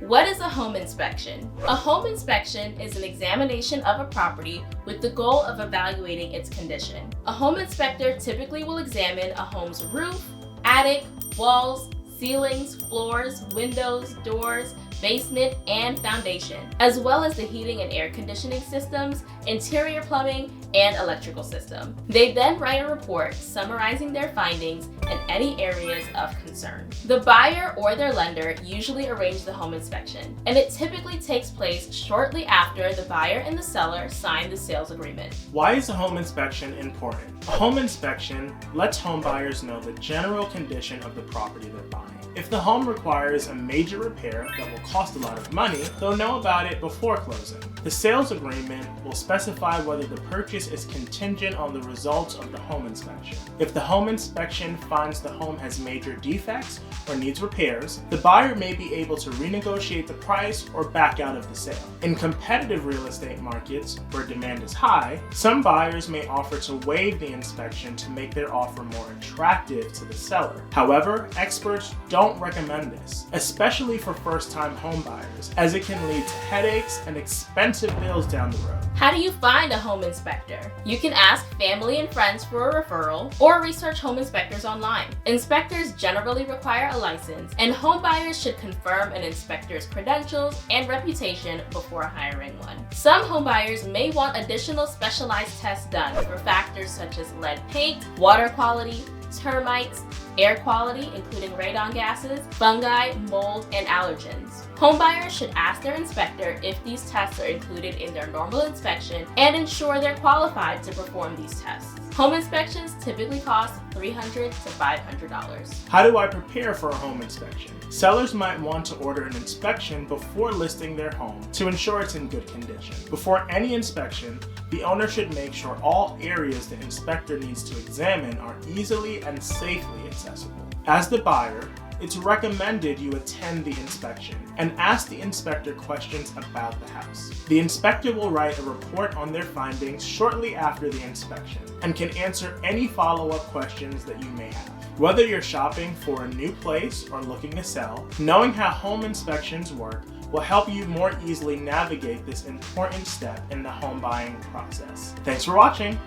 What is a home inspection? A home inspection is an examination of a property with the goal of evaluating its condition. A home inspector typically will examine a home's roof, attic, walls, ceilings, floors, windows, doors, basement, and foundation, as well as the heating and air conditioning systems, interior plumbing, and electrical system. They then write a report summarizing their findings and any areas of concern. The buyer or their lender usually arrange the home inspection, and it typically takes place shortly after the buyer and the seller sign the sales agreement. Why is a home inspection important? A home inspection lets home buyers know the general condition of the property they're buying. If the home requires a major repair that will cost a lot of money, they'll know about it before closing. The sales agreement will specify whether the purchase is contingent on the results of the home inspection. If the home inspection finds the home has major defects or needs repairs, the buyer may be able to renegotiate the price or back out of the sale. In competitive real estate markets where demand is high, some buyers may offer to waive the inspection to make their offer more attractive to the seller. However, experts don't recommend this, especially for first-time home buyers, as it can lead to headaches and expensive bills down the road. How do you find a home inspector? You can ask family and friends for a referral or research home inspectors online. Inspectors generally require a license, and home buyers should confirm an inspector's credentials and reputation before hiring one. Some home buyers may want additional specialized tests done for factors such as lead paint, water quality, termites, air quality, including radon gases, fungi, mold, and allergens. Homebuyers should ask their inspector if these tests are included in their normal inspection and ensure they're qualified to perform these tests. Home inspections typically cost $300 to $500. How do I prepare for a home inspection? Sellers might want to order an inspection before listing their home to ensure it's in good condition. Before any inspection, the owner should make sure all areas the inspector needs to examine are easily and safely accessible. As the buyer, it's recommended you attend the inspection and ask the inspector questions about the house. The inspector will write a report on their findings shortly after the inspection and can answer any follow-up questions that you may have. Whether you're shopping for a new place or looking to sell, knowing how home inspections work will help you more easily navigate this important step in the home buying process. Thanks for watching.